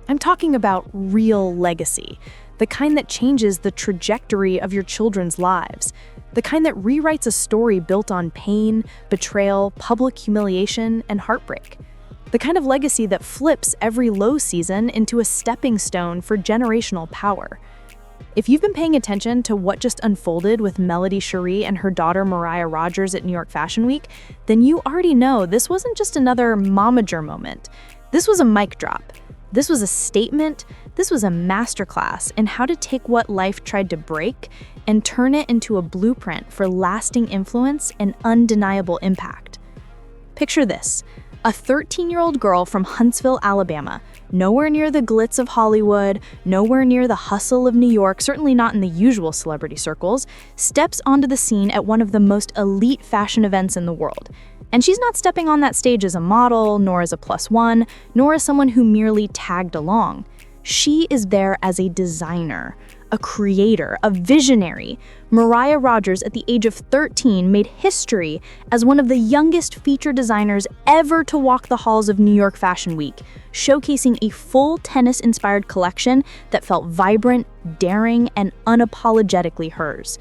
I'm talking about real legacy, the kind that changes the trajectory of your children's lives, the kind that rewrites a story built on pain, betrayal, public humiliation, and heartbreak. The kind of legacy that flips every low season into a stepping stone for generational power. If you've been paying attention to what just unfolded with Melody Cherie and her daughter Mariah Rogers at New York Fashion Week, then you already know this wasn't just another momager moment. This was a mic drop. This was a statement. This was a masterclass in how to take what life tried to break and turn it into a blueprint for lasting influence and undeniable impact. Picture this. A 13-year-old girl from Huntsville, Alabama, nowhere near the glitz of Hollywood, nowhere near the hustle of New York, certainly not in the usual celebrity circles, steps onto the scene at one of the most elite fashion events in the world. And she's not stepping on that stage as a model, nor as a +1, nor as someone who merely tagged along. She is there as a designer, a creator, a visionary. Mariah Rogers, at the age of 13, made history as one of the youngest feature designers ever to walk the halls of New York Fashion Week, showcasing a full tennis-inspired collection that felt vibrant, daring, and unapologetically hers.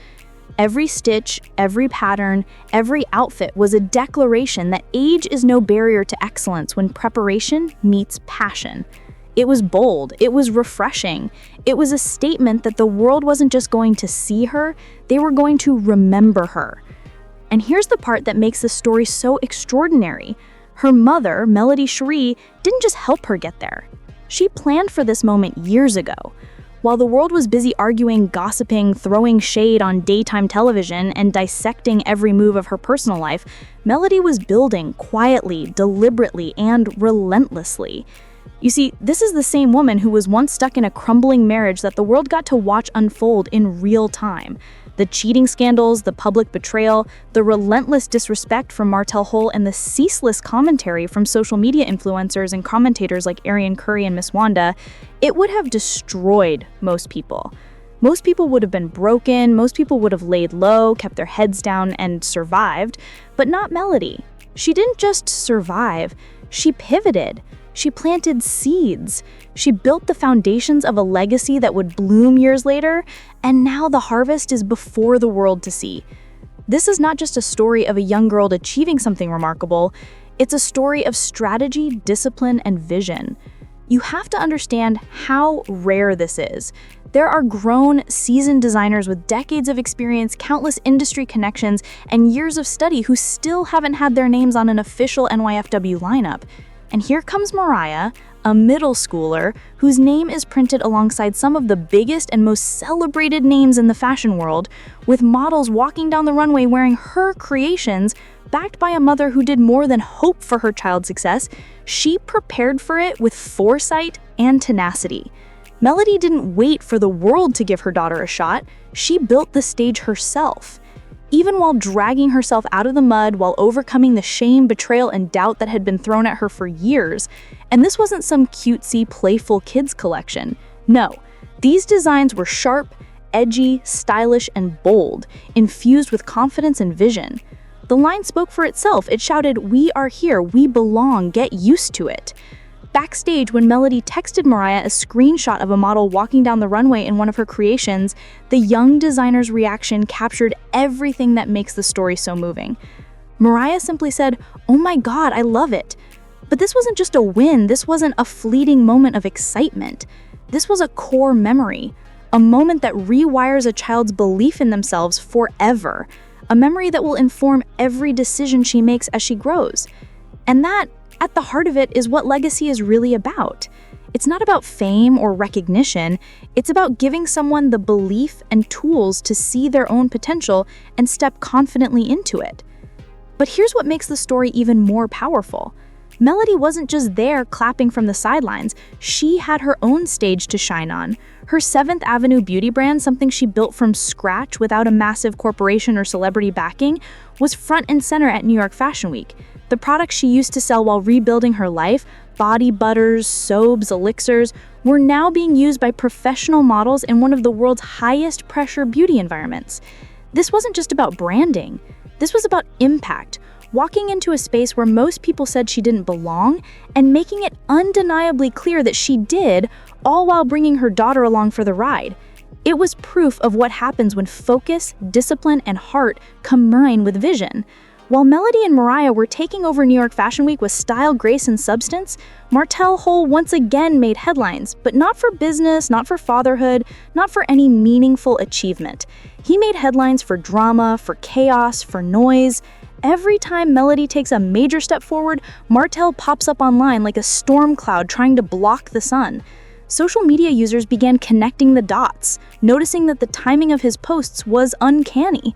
Every stitch, every pattern, every outfit was a declaration that age is no barrier to excellence when preparation meets passion. It was bold, it was refreshing. It was a statement that the world wasn't just going to see her, they were going to remember her. And here's the part that makes this story so extraordinary. Her mother, Melody Cherie, didn't just help her get there. She planned for this moment years ago. While the world was busy arguing, gossiping, throwing shade on daytime television, and dissecting every move of her personal life, Melody was building quietly, deliberately, and relentlessly. You see, this is the same woman who was once stuck in a crumbling marriage that the world got to watch unfold in real time. The cheating scandals, the public betrayal, the relentless disrespect from Martell Hull, and the ceaseless commentary from social media influencers and commentators like Arionne Curry and Miss Wanda, it would have destroyed most people. Most people would have been broken, most people would have laid low, kept their heads down, and survived, but not Melody. She didn't just survive, she pivoted. She planted seeds. She built the foundations of a legacy that would bloom years later, and now the harvest is before the world to see. This is not just a story of a young girl achieving something remarkable, it's a story of strategy, discipline, and vision. You have to understand how rare this is. There are grown, seasoned designers with decades of experience, countless industry connections, and years of study who still haven't had their names on an official NYFW lineup. And here comes Mariah, a middle schooler whose name is printed alongside some of the biggest and most celebrated names in the fashion world, with models walking down the runway wearing her creations, backed by a mother who did more than hope for her child's success. She prepared for it with foresight and tenacity. Melody didn't wait for the world to give her daughter a shot. She built the stage herself. Even while dragging herself out of the mud, while overcoming the shame, betrayal, and doubt that had been thrown at her for years. And this wasn't some cutesy, playful kids collection. No, these designs were sharp, edgy, stylish, and bold, infused with confidence and vision. The line spoke for itself. It shouted, "We are here, we belong, get used to it." Backstage, when Melody texted Mariah a screenshot of a model walking down the runway in one of her creations, the young designer's reaction captured everything that makes the story so moving. Mariah simply said, "Oh my God, I love it." But this wasn't just a win, this wasn't a fleeting moment of excitement. This was a core memory, a moment that rewires a child's belief in themselves forever, a memory that will inform every decision she makes as she grows. And that, at the heart of it, is what legacy is really about. It's not about fame or recognition, it's about giving someone the belief and tools to see their own potential and step confidently into it. But here's what makes the story even more powerful. Melody wasn't just there clapping from the sidelines, she had her own stage to shine on. Her 7th Avenue beauty brand, something she built from scratch without a massive corporation or celebrity backing, was front and center at New York Fashion Week. The products she used to sell while rebuilding her life, body butters, soaps, elixirs, were now being used by professional models in one of the world's highest pressure beauty environments. This wasn't just about branding. This was about impact. walking into a space where most people said she didn't belong and making it undeniably clear that she did, all while bringing her daughter along for the ride. It was proof of what happens when focus, discipline, and heart combine with vision. While Melody and Mariah were taking over New York Fashion Week with style, grace, and substance, Martell Hull once again made headlines, but not for business, not for fatherhood, not for any meaningful achievement. He made headlines for drama, for chaos, for noise. Every time Melody takes a major step forward, Martell pops up online like a storm cloud trying to block the sun. Social media users began connecting the dots, noticing that the timing of his posts was uncanny.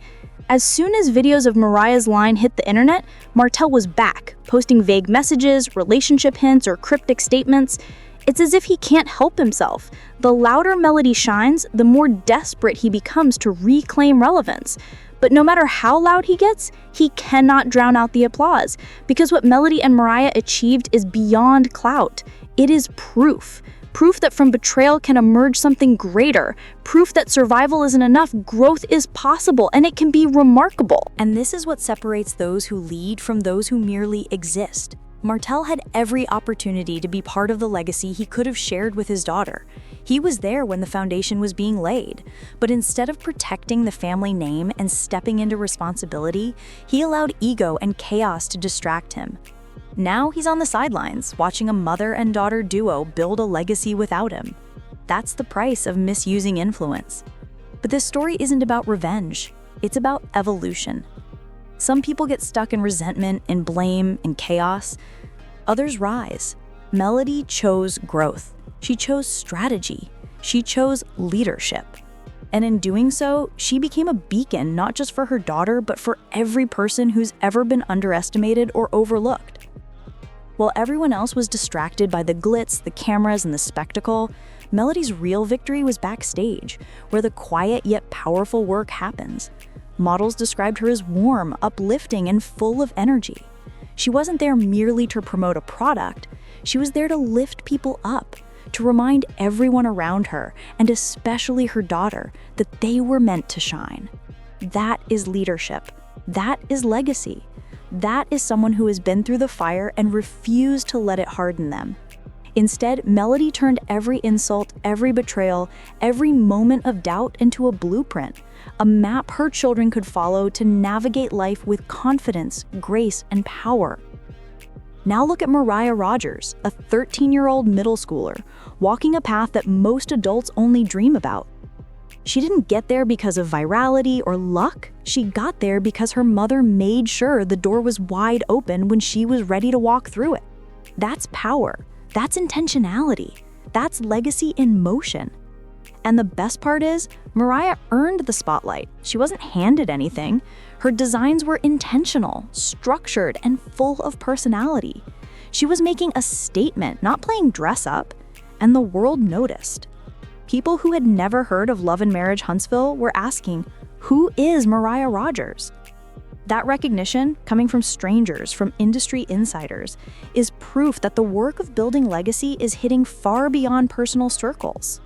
As soon as videos of Mariah's line hit the internet, Martell was back, posting vague messages, relationship hints, or cryptic statements. It's as if he can't help himself. The louder Melody shines, the more desperate he becomes to reclaim relevance. But no matter how loud he gets, he cannot drown out the applause, because what Melody and Mariah achieved is beyond clout. It is proof. Proof that from betrayal can emerge something greater. Proof that survival isn't enough, growth is possible, and it can be remarkable. And this is what separates those who lead from those who merely exist. Martell had every opportunity to be part of the legacy he could have shared with his daughter. He was there when the foundation was being laid, but instead of protecting the family name and stepping into responsibility, he allowed ego and chaos to distract him. Now he's on the sidelines, watching a mother and daughter duo build a legacy without him. That's the price of misusing influence. But this story isn't about revenge. It's about evolution. Some people get stuck in resentment, in blame, in chaos. Others rise. Melody chose growth. She chose strategy. She chose leadership. And in doing so, she became a beacon not just for her daughter, but for every person who's ever been underestimated or overlooked. While everyone else was distracted by the glitz, the cameras, and the spectacle, Melody's real victory was backstage, where the quiet yet powerful work happens. Models described her as warm, uplifting, and full of energy. She wasn't there merely to promote a product. She was there to lift people up, to remind everyone around her, and especially her daughter, that they were meant to shine. That is leadership. That is legacy. That is someone who has been through the fire and refused to let it harden them. Instead, Melody turned every insult, every betrayal, every moment of doubt into a blueprint, a map her children could follow to navigate life with confidence, grace, and power. Now look at Mariah Rogers, a 13-year-old middle schooler, walking a path that most adults only dream about. She didn't get there because of virality or luck. She got there because her mother made sure the door was wide open when she was ready to walk through it. That's power. That's intentionality. That's legacy in motion. And the best part is, Mariah earned the spotlight. She wasn't handed anything. Her designs were intentional, structured, and full of personality. She was making a statement, not playing dress up, and the world noticed. People who had never heard of Love Marriage Huntsville were asking, who is Mariah Rogers? That recognition, coming from strangers, from industry insiders, is proof that the work of building legacy is hitting far beyond personal circles.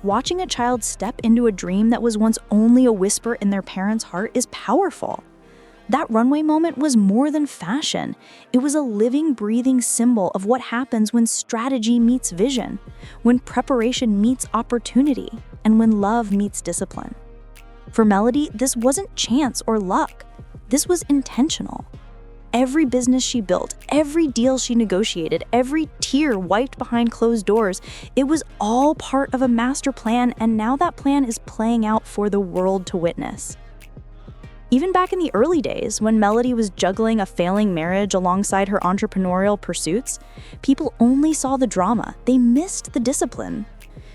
Watching a child step into a dream that was once only a whisper in their parents' heart is powerful. That runway moment was more than fashion. It was a living, breathing symbol of what happens when strategy meets vision, when preparation meets opportunity, and when love meets discipline. For Melody, this wasn't chance or luck. This was intentional. Every business she built, every deal she negotiated, every tear wiped behind closed doors, it was all part of a master plan, and now that plan is playing out for the world to witness. Even back in the early days, when Melody was juggling a failing marriage alongside her entrepreneurial pursuits, people only saw the drama. They missed the discipline.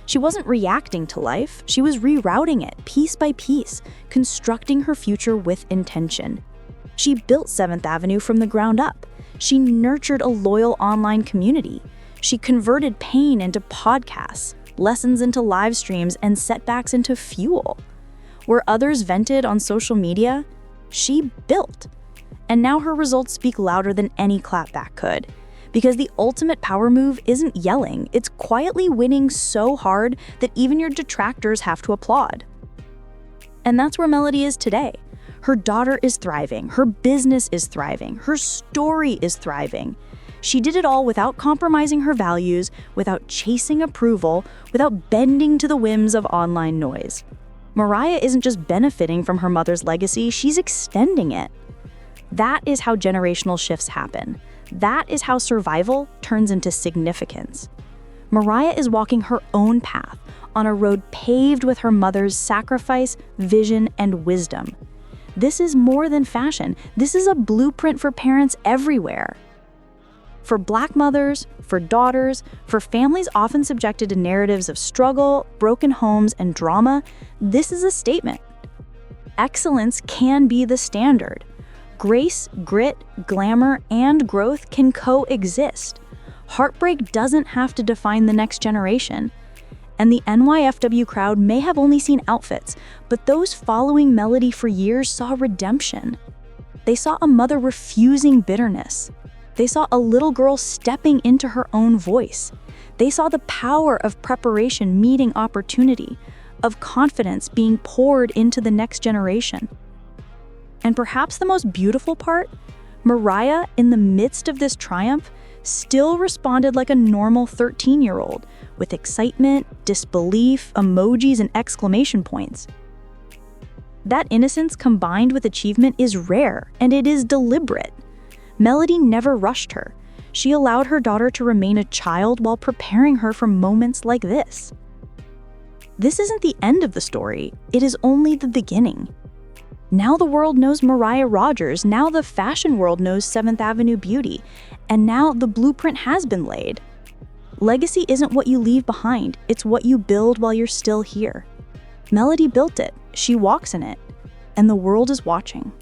She wasn't reacting to life, she was rerouting it piece by piece, constructing her future with intention. She built 7th Avenue from the ground up. She nurtured a loyal online community. She converted pain into podcasts, lessons into live streams, and setbacks into fuel. Where others vented on social media, she built. And now her results speak louder than any clapback could. Because the ultimate power move isn't yelling, it's quietly winning so hard that even your detractors have to applaud. And that's where Melody is today. Her daughter is thriving, her business is thriving, her story is thriving. She did it all without compromising her values, without chasing approval, without bending to the whims of online noise. Mariah isn't just benefiting from her mother's legacy, she's extending it. That is how generational shifts happen. That is how survival turns into significance. Mariah is walking her own path on a road paved with her mother's sacrifice, vision, and wisdom. This is more than fashion. This is a blueprint for parents everywhere. For Black mothers, for daughters, for families often subjected to narratives of struggle, broken homes, and drama, this is a statement. Excellence can be the standard. Grace, grit, glamour, and growth can coexist. Heartbreak doesn't have to define the next generation. And the NYFW crowd may have only seen outfits, but those following Melody for years saw redemption. They saw a mother refusing bitterness. They saw a little girl stepping into her own voice. They saw the power of preparation meeting opportunity, of confidence being poured into the next generation. And perhaps the most beautiful part, Mariah, in the midst of this triumph, still responded like a normal 13-year-old, with excitement, disbelief, emojis, and exclamation points. That innocence combined with achievement is rare, and it is deliberate. Melody never rushed her. She allowed her daughter to remain a child while preparing her for moments like this. This isn't the end of the story, it is only the beginning. Now the world knows Mariah Rogers, now the fashion world knows 7th Avenue Beauty, and now the blueprint has been laid. Legacy isn't what you leave behind, it's what you build while you're still here. Melody built it, she walks in it, and the world is watching.